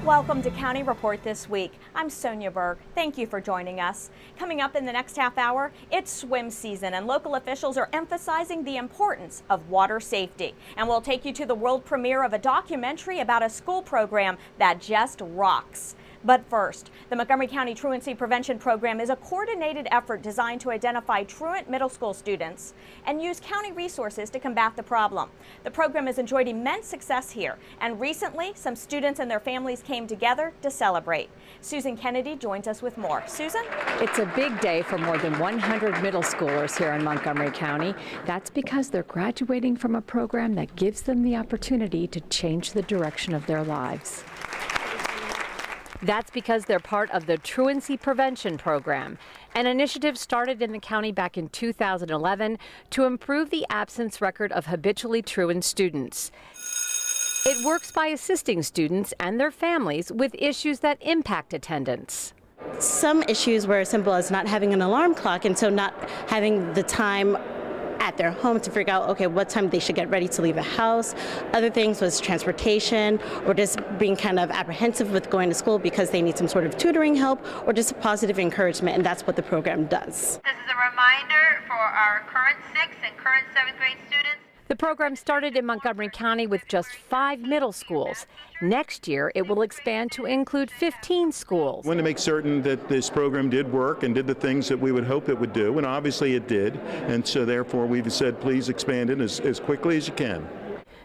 Welcome to County Report This Week. I'm Sonia Berg. Thank you for joining us. Coming up in the next half hour, it's swim season and local officials are emphasizing the importance of water safety. And we'll take you to the world premiere of a documentary about a school program that just rocks. But first, the Montgomery County Truancy Prevention Program is a coordinated effort designed to identify truant middle school students and use county resources to combat the problem. The program has enjoyed immense success here, and recently some students and their families came together to celebrate. Susan Kennedy joins us with more. Susan? It's a big day for more than 100 middle schoolers here in Montgomery County. That's because they're graduating from a program that gives them the opportunity to change the direction of their lives. That's because they're part of the Truancy Prevention Program, an initiative started in the county back in 2011 to improve the absence record of habitually truant students. It works by assisting students and their families with issues that impact attendance. Some issues were as simple as not having an alarm clock, and so not having the time at their home to figure out, okay, what time they should get ready to leave the house. Other things was transportation, or just being kind of apprehensive with going to school because they need some sort of tutoring help, or just positive encouragement, and that's what the program does. This is a reminder for our current 6th and current 7th grade students. The program started in Montgomery County with just 5 middle schools. Next year, it will expand to include 15 schools. We want to make certain that this program did work and did the things that we would hope it would do, and obviously it did. And so therefore we've said please expand it as quickly as you can.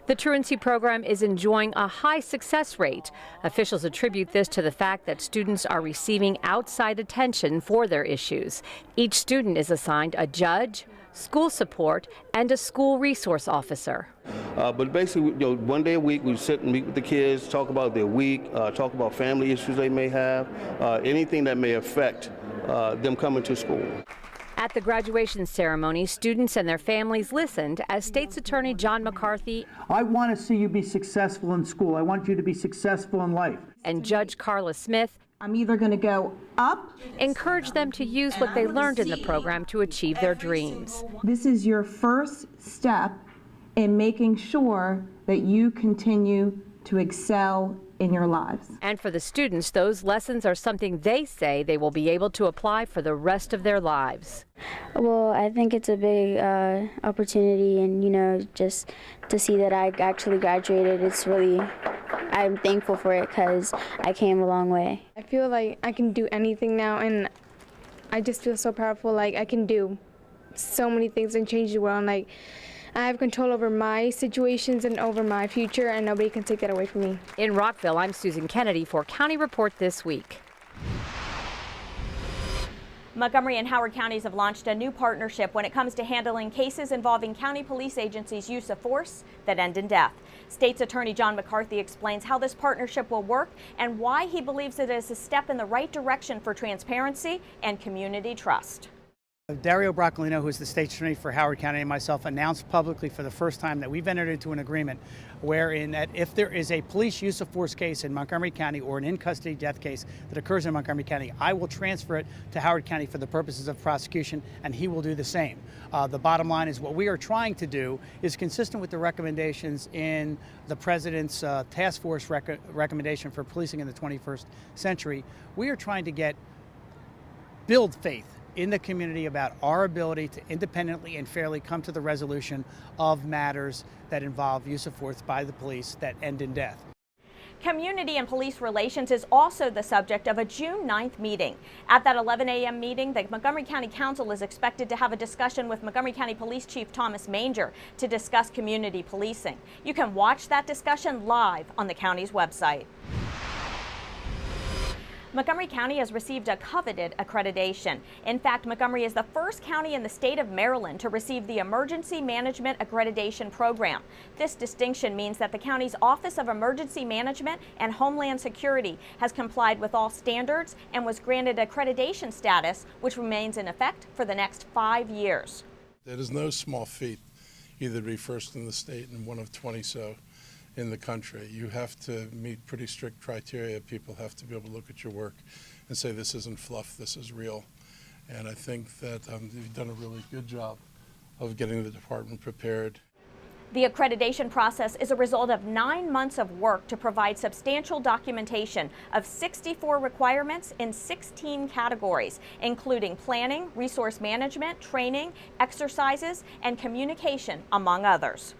The truancy program is enjoying a high success rate. Officials attribute this to the fact that students are receiving outside attention for their issues. Each student is assigned a judge, school support, and a school resource officer. But basically, one day a week we sit and meet with the kids, talk about their week, talk about family issues they may have, anything that may affect them coming to school. At the graduation ceremony, students and their families listened as State's Attorney John McCarthy I want to see you be successful in school. I want you to be successful in life. And Judge Carla Smith I'm either going to go up. encouraged them to use what they learned in the program to achieve their dreams. This is your first step in making sure that you continue to excel in your lives. And for the students, those lessons are something they say they will be able to apply for the rest of their lives. Well, I think it's a big opportunity, and just to see that I actually graduated, I'm thankful for it because I came a long way. I feel like I can do anything now, and I just feel so powerful, like I can do so many things and change the world. Like I have control over my situations and over my future, and nobody can take that away from me. In Rockville, I'm Susan Kennedy for County Report This Week. Montgomery and Howard counties have launched a new partnership when it comes to handling cases involving county police agencies' use of force that end in death. State's Attorney John McCarthy explains how this partnership will work and why he believes it is a step in the right direction for transparency and community trust. Dario Broccolino, who is the State's Attorney for Howard County, and myself announced publicly for the first time that we've entered into an agreement wherein that if there is a police use of force case in Montgomery County or an in-custody death case that occurs in Montgomery County, I will transfer it to Howard County for the purposes of prosecution, and he will do the same. The bottom line is what we are trying to do is consistent with the recommendations in the President's task force recommendation for policing in the 21st century. We are trying to build faith in the community about our ability to independently and fairly come to the resolution of matters that involve use of force by the police that end in death. Community and police relations is also the subject of a June 9th meeting. At that 11 a.m. meeting, the Montgomery County Council is expected to have a discussion with Montgomery County Police Chief Thomas Manger to discuss community policing. You can watch that discussion live on the county's website. Montgomery County has received a coveted accreditation. In fact, Montgomery is the first county in the state of Maryland to receive the Emergency Management Accreditation Program. This distinction means that the county's Office of Emergency Management and Homeland Security has complied with all standards and was granted accreditation status, which remains in effect for the next 5 years. It is no small feat either to be first in the state and one of 20 so in the country. You have to meet pretty strict criteria. People have to be able to look at your work and say this isn't fluff, this is real. And I think that you've done a really good job of getting the department prepared. The accreditation process is a result of 9 months of work to provide substantial documentation of 64 requirements in 16 categories, including planning, resource management, training, exercises, and communication, among others.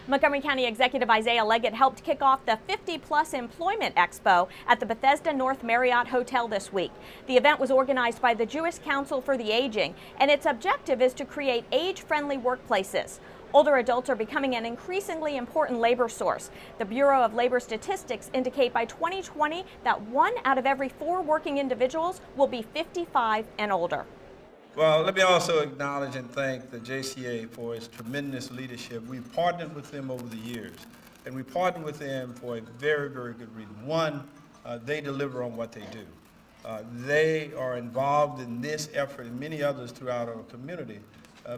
Montgomery County Executive Isaiah Leggett helped kick off the 50-plus Employment Expo at the Bethesda North Marriott Hotel this week. The event was organized by the Jewish Council for the Aging, and its objective is to create age-friendly workplaces. Older adults are becoming an increasingly important labor source. The Bureau of Labor Statistics indicate by 2020 that 1 out of every 4 working individuals will be 55 and older. Well, let me also acknowledge and thank the JCA for its tremendous leadership. We've partnered with them over the years, and we partnered with them for a very, very good reason. One, they deliver on what they do. They are involved in this effort and many others throughout our community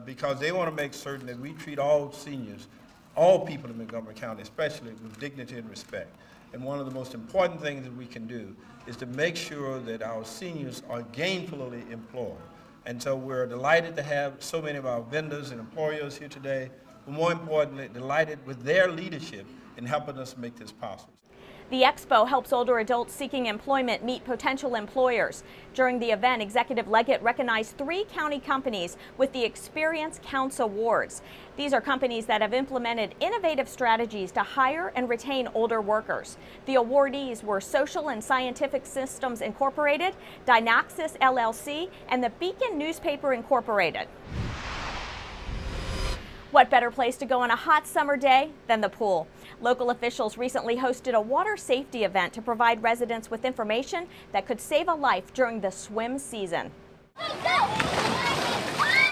because they want to make certain that we treat all seniors, all people in Montgomery County especially, with dignity and respect. And one of the most important things that we can do is to make sure that our seniors are gainfully employed. And so we're delighted to have so many of our vendors and employers here today, but more importantly, delighted with their leadership in helping us make this possible. The expo helps older adults seeking employment meet potential employers. During the event, Executive Leggett recognized 3 county companies with the Experience Counts Awards. These are companies that have implemented innovative strategies to hire and retain older workers. The awardees were Social and Scientific Systems Incorporated, Dynaxis LLC, and the Beacon Newspaper Incorporated. What better place to go on a hot summer day than the pool? Local officials recently hosted a water safety event to provide residents with information that could save a life during the swim season.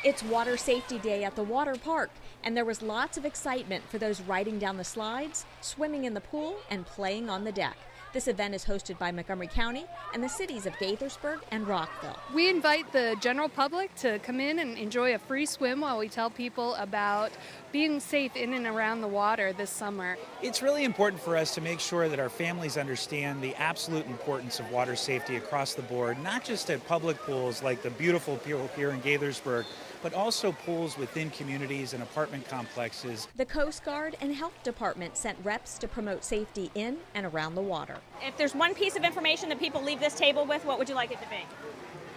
It's Water Safety Day at the water park, and there was lots of excitement for those riding down the slides, swimming in the pool, and playing on the deck. This event is hosted by Montgomery County and the cities of Gaithersburg and Rockville. We invite the general public to come in and enjoy a free swim while we tell people about being safe in and around the water this summer. It's really important for us to make sure that our families understand the absolute importance of water safety across the board, not just at public pools like the beautiful pool here in Gaithersburg, but also pools within communities and apartment complexes. The Coast Guard and Health Department sent reps to promote safety in and around the water. If there's one piece of information that people leave this table with, what would you like it to be?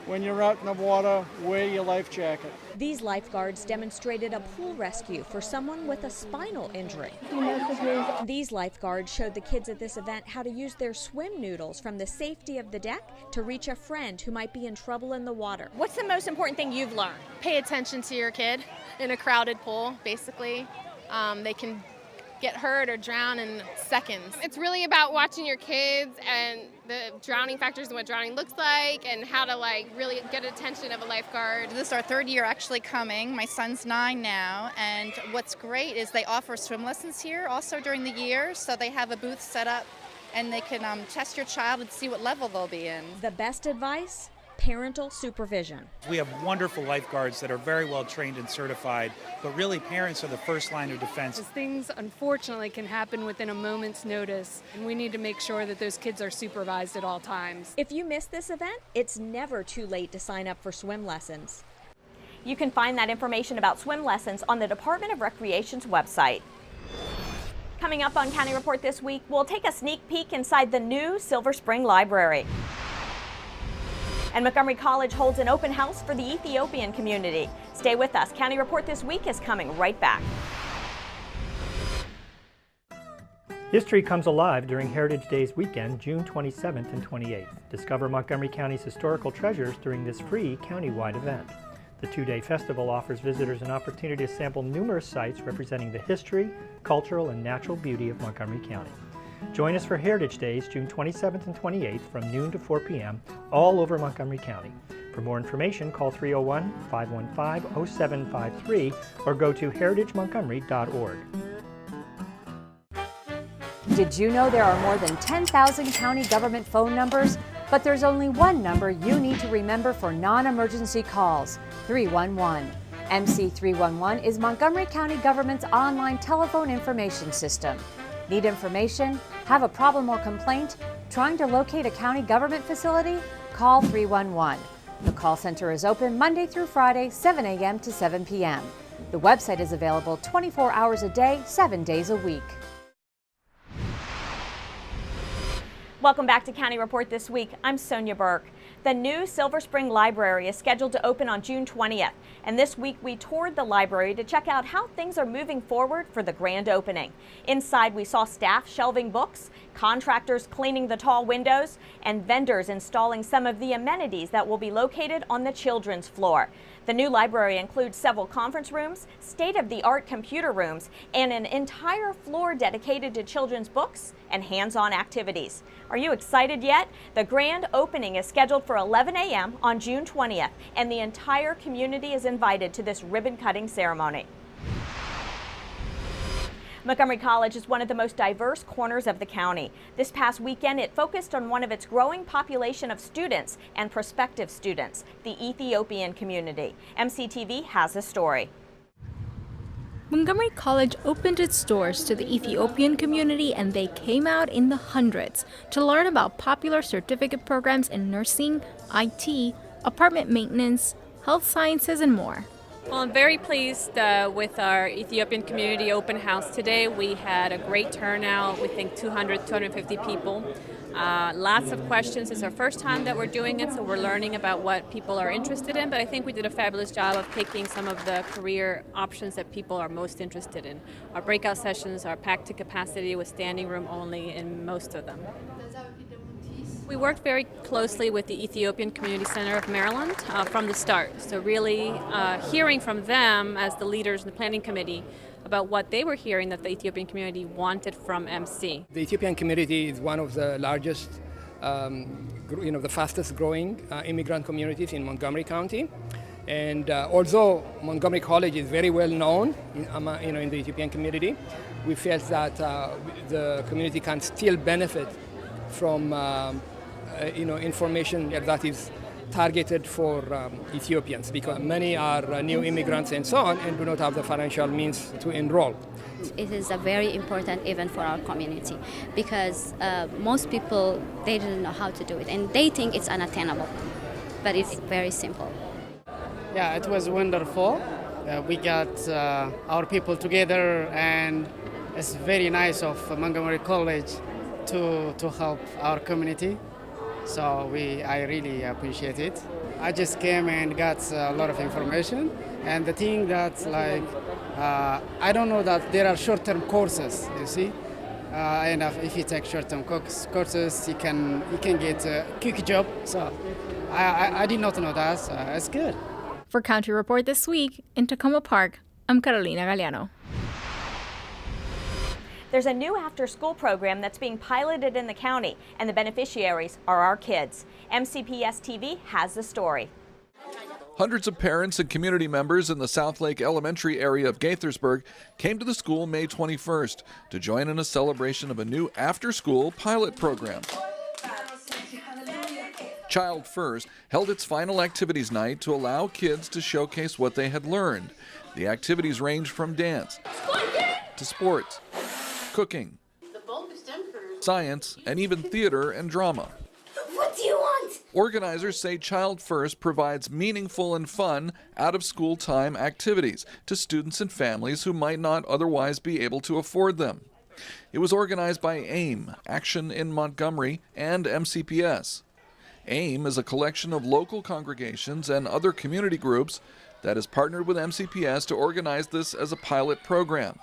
When you're out in the water, wear your life jacket. These lifeguards demonstrated a pool rescue for someone with a spinal injury. These lifeguards showed the kids at this event how to use their swim noodles from the safety of the deck to reach a friend who might be in trouble in the water. What's the most important thing you've learned? Pay attention to your kid in a crowded pool, basically. They can get hurt or drown in seconds. It's really about watching your kids and the drowning factors and what drowning looks like and how to really get attention of a lifeguard. This is our 3rd year actually coming. My son's 9 now, and what's great is they offer swim lessons here also during the year, so they have a booth set up and they can test your child and see what level they'll be in. The best advice? Parental supervision. We have wonderful lifeguards that are very well trained and certified, but really parents are the first line of defense. Things unfortunately can happen within a moment's notice, and we need to make sure that those kids are supervised at all times. If you miss this event, it's never too late to sign up for swim lessons. You can find that information about swim lessons on the Department of Recreation's website. Coming up on County Report this week, we'll take a sneak peek inside the new Silver Spring Library. And Montgomery College holds an open house for the Ethiopian community. Stay with us. County Report this week is coming right back. History comes alive during Heritage Days weekend, June 27th and 28th. Discover Montgomery County's historical treasures during this free countywide event. The 2-day festival offers visitors an opportunity to sample numerous sites representing the history, cultural, and natural beauty of Montgomery County. Join us for Heritage Days, June 27th and 28th from noon to 4 p.m. all over Montgomery County. For more information, call 301-515-0753 or go to heritagemontgomery.org. Did you know there are more than 10,000 county government phone numbers? But there's only one number you need to remember for non-emergency calls, 311. MC311 is Montgomery County government's online telephone information system. Need information? Have a problem or complaint? Trying to locate a county government facility? Call 311. The call center is open Monday through Friday, 7 a.m. to 7 p.m. The website is available 24 hours a day, 7 days a week. Welcome back to County Report This Week. I'm Sonia Burke. The new Silver Spring Library is scheduled to open on June 20th, and this week we toured the library to check out how things are moving forward for the grand opening. Inside we saw staff shelving books, contractors cleaning the tall windows, and vendors installing some of the amenities that will be located on the children's floor. The new library includes several conference rooms, state-of-the-art computer rooms, and an entire floor dedicated to children's books and hands-on activities. Are you excited yet? The grand opening is scheduled for 11 a.m. on June 20th, and the entire community is invited to this ribbon-cutting ceremony. Montgomery College is one of the most diverse corners of the county. This past weekend, it focused on one of its growing population of students and prospective students, the Ethiopian community. MCTV has a story. Montgomery College opened its doors to the Ethiopian community, and they came out in the hundreds to learn about popular certificate programs in nursing, IT, apartment maintenance, health sciences, and more. Well, I'm very pleased with our Ethiopian community open house today. We had a great turnout, we think 250 people. Lots of questions. It's our first time that we're doing it, so we're learning about what people are interested in, but I think we did a fabulous job of picking some of the career options that people are most interested in. Our breakout sessions are packed to capacity with standing room only in most of them. We worked very closely with the Ethiopian Community Center of Maryland from the start. So really hearing from them as the leaders in the planning committee about what they were hearing that the Ethiopian community wanted from MC. The Ethiopian community is one of the largest, the fastest growing immigrant communities in Montgomery County. And although Montgomery College is very well known in the Ethiopian community, we felt that the community can still benefit from information that is targeted for Ethiopians, because many are new immigrants and so on and do not have the financial means to enroll. It is a very important event for our community because most people, they don't know how to do it and they think it's unattainable, but it's very simple. Yeah, it was wonderful. We got our people together, and it's very nice of Montgomery College to help our community. So I really appreciate it. I just came and got a lot of information, and the thing that's I don't know that there are short-term courses, you see, and if you take short-term courses, you can get a quick job. So I did not know that. So it's good. For County Report This Week in Tacoma Park, I'm Carolina Galeano. There's a new after-school program that's being piloted in the county, and the beneficiaries are our kids. MCPS TV has the story. Hundreds of parents and community members in the South Lake Elementary area of Gaithersburg came to the school May 21st to join in a celebration of a new after-school pilot program. Child First held its final activities night to allow kids to showcase what they had learned. The activities ranged from dance to sports, cooking, science, and even theater and drama. What do you want? Organizers say Child First provides meaningful and fun out-of-school time activities to students and families who might not otherwise be able to afford them. It was organized by AIM, Action in Montgomery, and MCPS. AIM is a collection of local congregations and other community groups that has partnered with MCPS to organize this as a pilot program.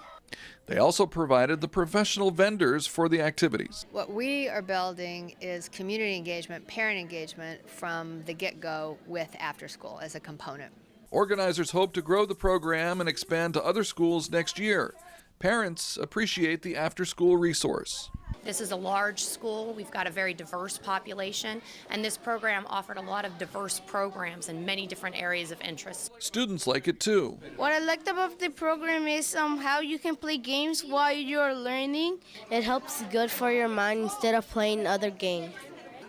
They also provided the professional vendors for the activities. What we are building is community engagement, parent engagement from the get-go with after school as a component. Organizers hope to grow the program and expand to other schools next year. Parents appreciate the after-school resource. This is a large school. We've got a very diverse population, and this program offered a lot of diverse programs in many different areas of interest. Students like it too. What I liked about the program is how you can play games while you're learning. It helps good for your mind instead of playing other games.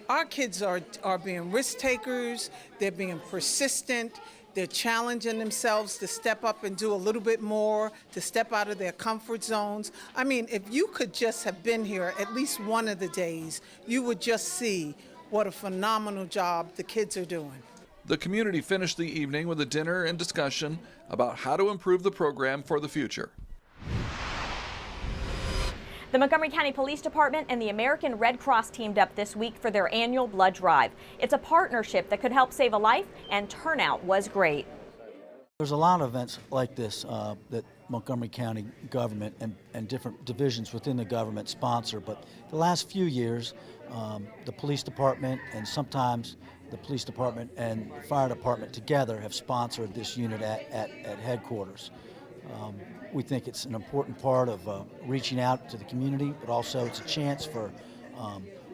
Our kids are being risk takers, they're being persistent, they're challenging themselves to step up and do a little bit more, to step out of their comfort zones. I mean, if you could just have been here at least one of the days, you would just see what a phenomenal job the kids are doing. The community finished the evening with a dinner and discussion about how to improve the program for the future. The Montgomery County Police Department and the American Red Cross teamed up this week for their annual blood drive. It's a partnership that could help save a life, and turnout was great. There's a lot of events like this that Montgomery County government and different divisions within the government sponsor, but the last few years, the police department and sometimes the police department and fire department together have sponsored this unit at headquarters. We think it's an important part of reaching out to the community, but also it's a chance for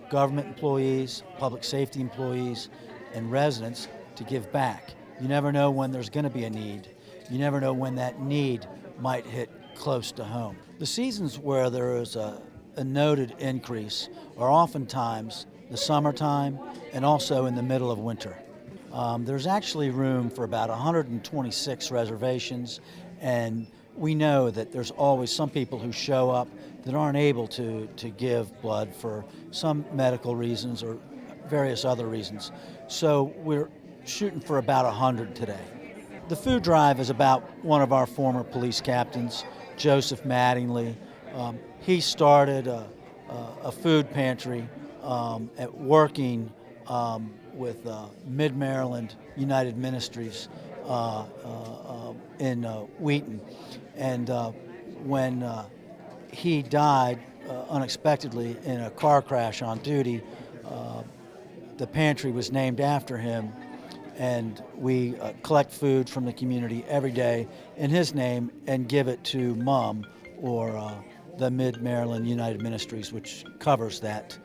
government employees, public safety employees, and residents to give back. You never know when there's going to be a need. You never know when that need might hit close to home. The seasons where there is a noted increase are oftentimes the summertime and also in the middle of winter. There's actually room for about 126 reservations, and we know that there's always some people who show up that aren't able to give blood for some medical reasons or various other reasons. So we're shooting for about 100 today. The food drive is about one of our former police captains, Joseph Mattingly. He started a food pantry at working with Mid-Maryland United Ministries in Wheaton. And when he died unexpectedly in a car crash on duty, the pantry was named after him, and we collect food from the community every day in his name and give it to MUM, or the Mid-Maryland United Ministries, which covers that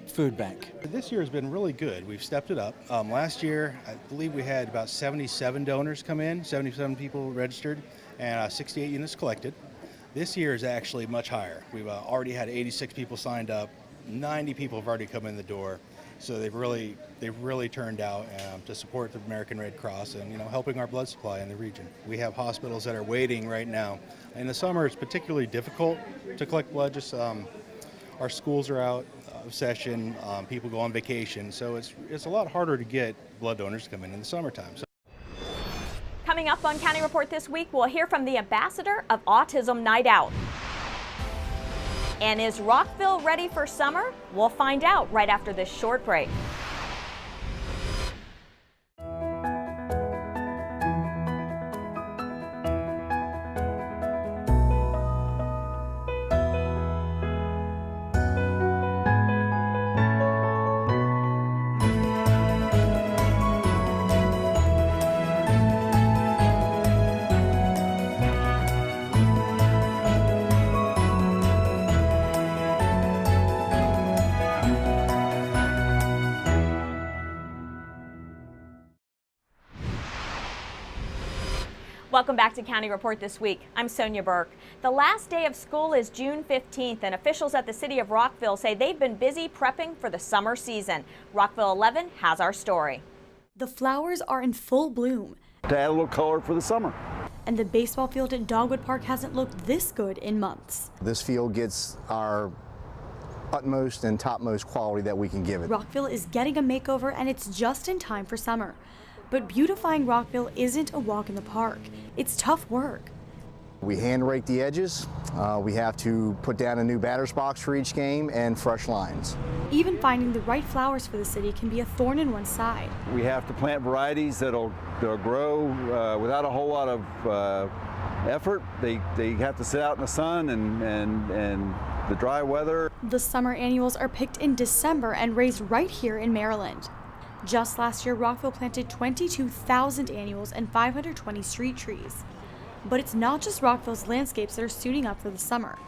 food bank. This year has been really good. We've stepped it up. Last year, I believe we had about 77 donors come in, 77 people registered, and 68 units collected. This year is actually much higher. We've already had 86 people signed up. 90 people have already come in the door. So they've really turned out to support the American Red Cross and helping our blood supply in the region. We have hospitals that are waiting right now. In the summer, it's particularly difficult to collect blood. Just our schools are out of session, people go on vacation, so it's a lot harder to get blood donors to come in the summertime. Coming up on County Report this week, we'll hear from the ambassador of Autism Night Out. And is Rockville ready for summer? We'll find out right after this short break. Welcome back to County Report this week. I'm Sonia Burke. The last day of school is June 15th, and officials at the city of Rockville say they've been busy prepping for the summer season. Rockville 11 has our story. The flowers are in full bloom. To add a little color for the summer. And the baseball field at Dogwood Park hasn't looked this good in months. This field gets our utmost and topmost quality that we can give it. Rockville is getting a makeover, and it's just in time for summer. But beautifying Rockville isn't a walk in the park. It's tough work. We hand rake the edges. We have to put down a new batter's box for each game and fresh lines. Even finding the right flowers for the city can be a thorn in one's side. We have to plant varieties that'll grow without a whole lot of effort. They have to sit out in the sun and the dry weather. The summer annuals are picked in December and raised right here in Maryland. Just last year, Rockville planted 22,000 annuals and 520 street trees. But it's not just Rockville's landscapes that are suiting up for the summer.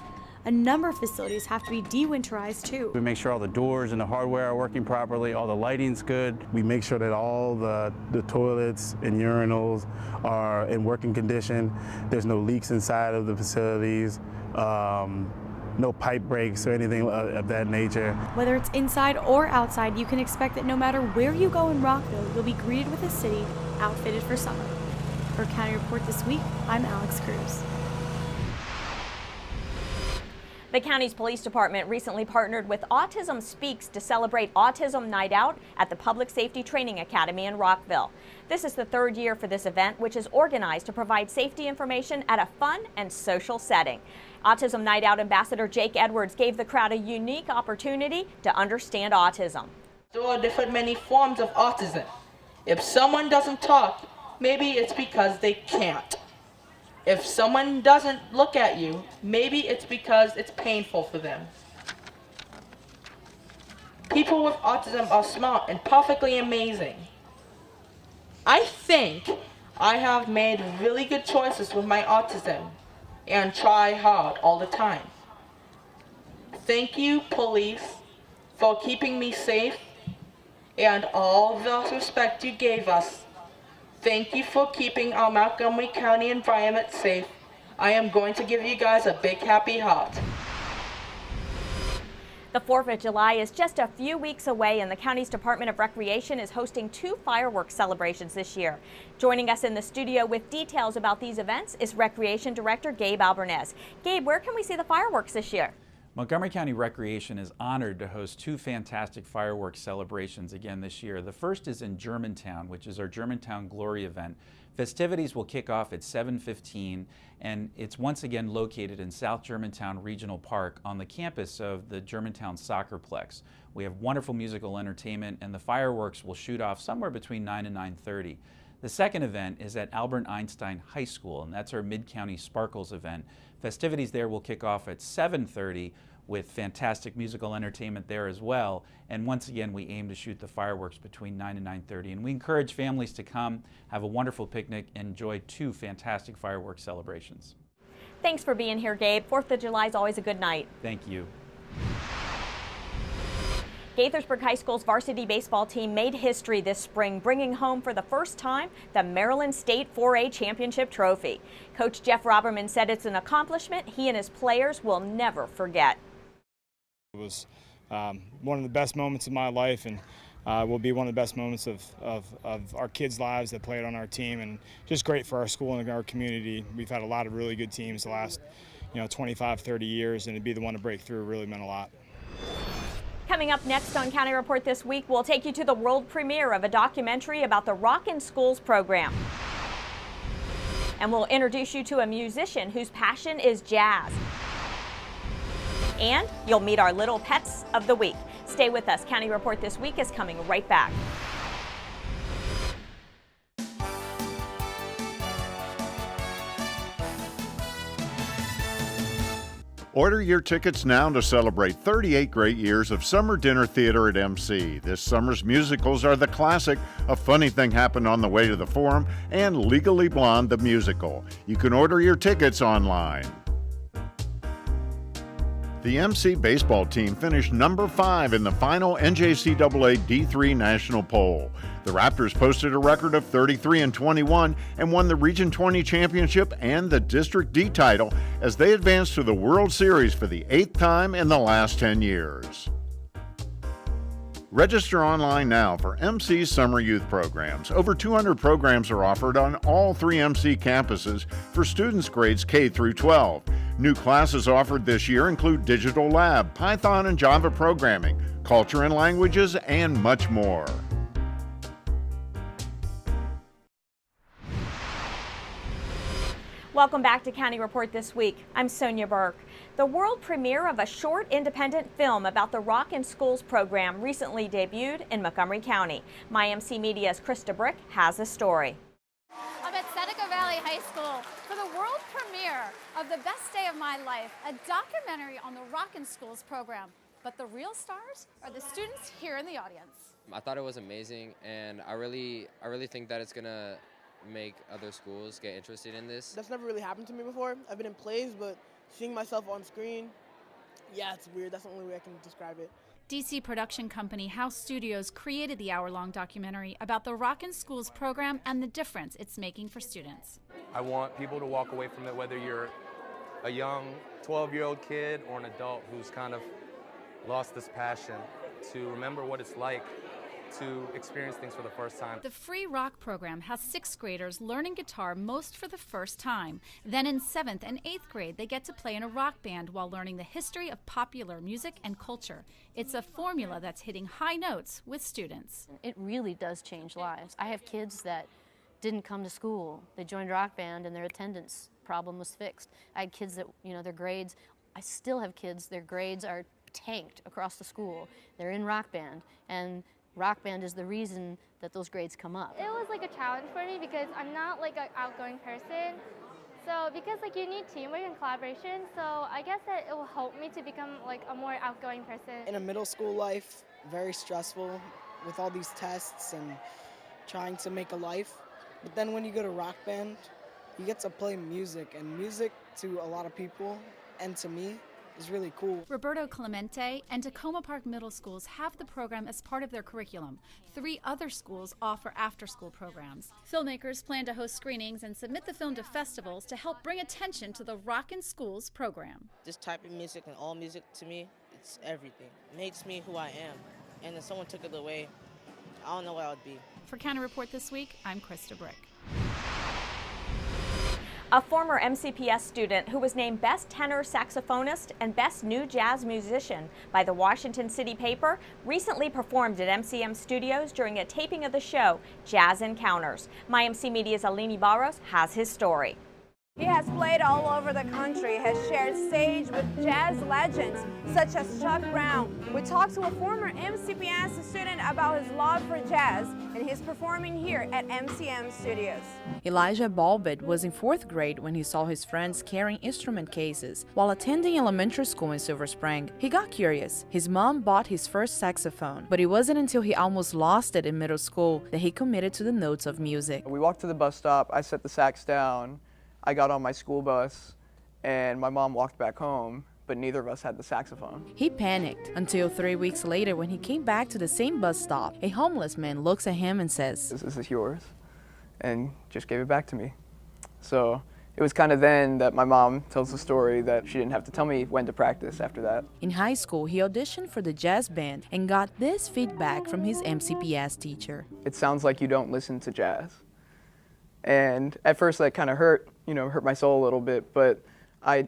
A number of facilities have to be de-winterized too. We make sure all the doors and the hardware are working properly, all the lighting's good. We make sure that all the toilets and urinals are in working condition. There's no leaks inside of the facilities. No pipe breaks or anything of that nature. Whether it's inside or outside, you can expect that no matter where you go in Rockville, you'll be greeted with a city outfitted for summer. For County Report this week, I'm Alex Cruz. The county's police department recently partnered with Autism Speaks to celebrate Autism Night Out at the Public Safety Training Academy in Rockville. This is the third year for this event, which is organized to provide safety information at a fun and social setting. Autism Night Out Ambassador Jake Edwards gave the crowd a unique opportunity to understand autism. There are many forms of autism. If someone doesn't talk, maybe it's because they can't. If someone doesn't look at you, maybe it's because it's painful for them. People with autism are smart and perfectly amazing. I think I have made really good choices with my autism and try hard all the time. Thank you, police, for keeping me safe and all the respect you gave us. Thank you for keeping our Montgomery County environment safe. I am going to give you guys a big happy heart. The 4th of July is just a few weeks away, and the county's Department of Recreation is hosting 2 fireworks celebrations this year. Joining us in the studio with details about these events is Recreation Director Gabe Albernez. Gabe, where can we see the fireworks this year? Montgomery County Recreation is honored to host 2 fantastic fireworks celebrations again this year. The first is in Germantown, which is our Germantown Glory event. Festivities will kick off at 7:15, and it's once again located in South Germantown Regional Park on the campus of the Germantown Soccerplex. We have wonderful musical entertainment, and the fireworks will shoot off somewhere between 9 and 9:30. The second event is at Albert Einstein High School, and that's our Mid-County Sparkles event. Festivities there will kick off at 7:30 with fantastic musical entertainment there as well. And once again, we aim to shoot the fireworks between 9 and 9:30. And we encourage families to come, have a wonderful picnic, and enjoy 2 fantastic fireworks celebrations. Thanks for being here, Gabe. 4th of July is always a good night. Thank you. Gaithersburg High School's varsity baseball team made history this spring, bringing home for the first time the Maryland State 4A Championship Trophy. Coach Jeff Roberman said it's an accomplishment he and his players will never forget. It was one of the best moments of my life, and will be one of the best moments of our kids' lives that played on our team, and just great for our school and our community. We've had a lot of really good teams the last 25, 30 years, and to be the one to break through really meant a lot. Coming up next on County Report this week, we'll take you to the world premiere of a documentary about the Rock in Schools program. And we'll introduce you to a musician whose passion is jazz. And you'll meet our little pets of the week. Stay with us. County Report this week is coming right back. Order your tickets now to celebrate 38 great years of summer dinner theater at MC. This summer's musicals are the classic A Funny Thing Happened on the Way to the Forum and Legally Blonde the Musical. You can order your tickets online. The MC baseball team finished number 5 in the final NJCAA D3 national poll. The Raptors posted a record of 33-21 and won the Region 20 championship and the District D title as they advanced to the World Series for the 8th time in the last 10 years. Register online now for MC's summer youth programs. Over 200 programs are offered on all 3 MC campuses for students grades K through 12. New classes offered this year include Digital Lab, Python and Java programming, culture and languages, and much more. Welcome back to County Report this week. I'm Sonia Burke. The world premiere of a short independent film about the Rock in Schools program recently debuted in Montgomery County. MyMC Media's Krista Brick has a story. I'm at Seneca Valley High School for the world premiere of The Best Day of My Life, a documentary on the Rock in Schools program. But the real stars are the students here in the audience. I thought it was amazing, and I really think that it's gonna make other schools get interested in this. That's never really happened to me before. I've been in plays, but seeing myself on screen, yeah, it's weird. That's the only way I can describe it. DC production company House Studios created the hour-long documentary about the Rock in Schools program and the difference it's making for students. I want people to walk away from it, whether you're a young 12-year-old kid or an adult who's kind of lost this passion, to remember what it's like to experience things for the first time. The Free Rock program has 6th graders learning guitar most for the first time. Then in 7th and 8th grade, they get to play in a rock band while learning the history of popular music and culture. It's a formula that's hitting high notes with students. It really does change lives. I have kids that didn't come to school. They joined rock band and their attendance problem was fixed. I had kids that, their grades, I still have kids, their grades are tanked across the school. They're in rock band, and rock band is the reason that those grades come up. It was like a challenge for me because I'm not like an outgoing person. So because you need teamwork and collaboration, so I guess that it will help me to become like a more outgoing person. In a middle school life, very stressful with all these tests and trying to make a life. But then when you go to rock band, you get to play music, and music to a lot of people and to me is really cool. Roberto Clemente and Tacoma Park Middle Schools have the program as part of their curriculum. 3 other schools offer after-school programs. Filmmakers plan to host screenings and submit the film to festivals to help bring attention to the Rockin' Schools program. This type of music and all music to me, it's everything. It makes me who I am. And if someone took it away, I don't know what I would be. For County Report this week, I'm Krista Brick. A former MCPS student who was named Best Tenor Saxophonist and Best New Jazz Musician by the Washington City Paper recently performed at MCM Studios during a taping of the show Jazz Encounters. MyMC Media's Alini Barros has his story. He has played all over the country, has shared stage with jazz legends such as Chuck Brown. We talked to a former MCPS student about his love for jazz, and he's performing here at MCM Studios. Elijah Balbit was in 4th grade when he saw his friends carrying instrument cases. While attending elementary school in Silver Spring, he got curious. His mom bought his first saxophone, but it wasn't until he almost lost it in middle school that he committed to the notes of music. We walked to the bus stop, I set the sax down, I got on my school bus, and my mom walked back home, but neither of us had the saxophone. He panicked until 3 weeks later when he came back to the same bus stop. A homeless man looks at him and says, "This is yours," and just gave it back to me. So it was kind of then that my mom tells the story that she didn't have to tell me when to practice after that. In high school, he auditioned for the jazz band and got this feedback from his MCPS teacher. "It sounds like you don't listen to jazz." And at first that kind of hurt my soul a little bit, but I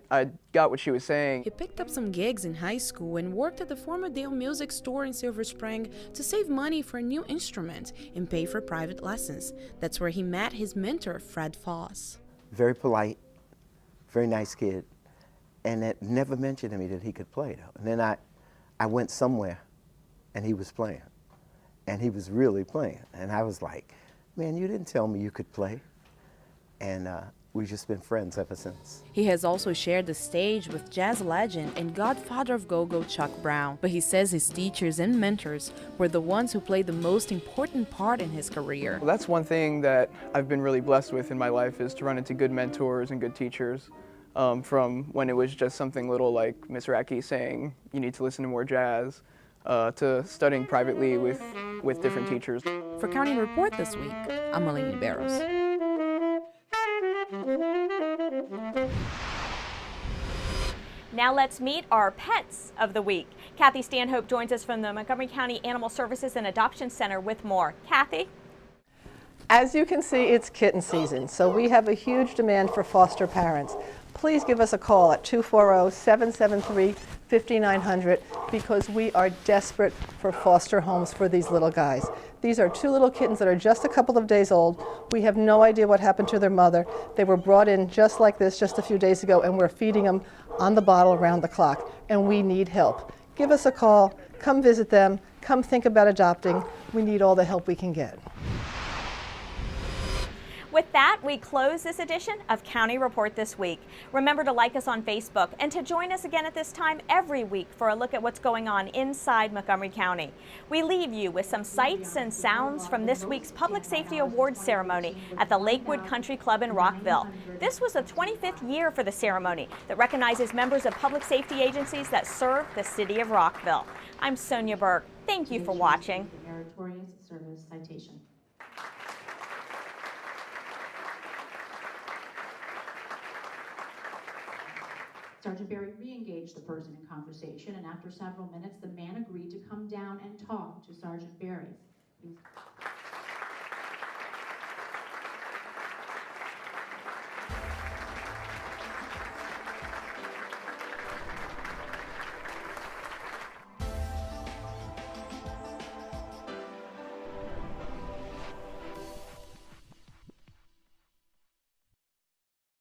got what she was saying. He picked up some gigs in high school and worked at the former Dale Music Store in Silver Spring to save money for a new instrument and pay for private lessons. That's where he met his mentor, Fred Foss. Very polite, very nice kid, and it never mentioned to me that he could play though. And then I went somewhere and he was playing, and he was really playing, and I was like, "Man, you didn't tell me you could play." And we've just been friends ever since. He has also shared the stage with jazz legend and godfather of go-go Chuck Brown, but he says his teachers and mentors were the ones who played the most important part in his career. Well, that's one thing that I've been really blessed with in my life, is to run into good mentors and good teachers. From when it was just something little like Miss Racky saying, "You need to listen to more jazz," to studying privately with different teachers. For County Report this week, I'm Alini Barros. Now let's meet our pets of the week. Kathy Stanhope joins us from the Montgomery County Animal Services and Adoption Center with more. Kathy? As you can see, it's kitten season, so we have a huge demand for foster parents. Please give us a call at 240-773-5900 because we are desperate for foster homes for these little guys. These are 2 little kittens that are just a couple of days old. We have no idea what happened to their mother. They were brought in just like this just a few days ago, and we're feeding them on the bottle around the clock, and we need help. Give us a call, come visit them, come think about adopting. We need all the help we can get. With that, we close this edition of County Report This Week. Remember to like us on Facebook and to join us again at this time every week for a look at what's going on inside Montgomery County. We leave you with some sights and sounds from this week's Public Safety Awards ceremony at the Lakewood Country Club in Rockville. This was the 25th year for the ceremony that recognizes members of public safety agencies that serve the city of Rockville. I'm Sonia Berg. Thank you for watching. Meritorious Service Citation. Sergeant Berry re-engaged the person in conversation, and after several minutes, the man agreed to come down and talk to Sergeant Berry. please.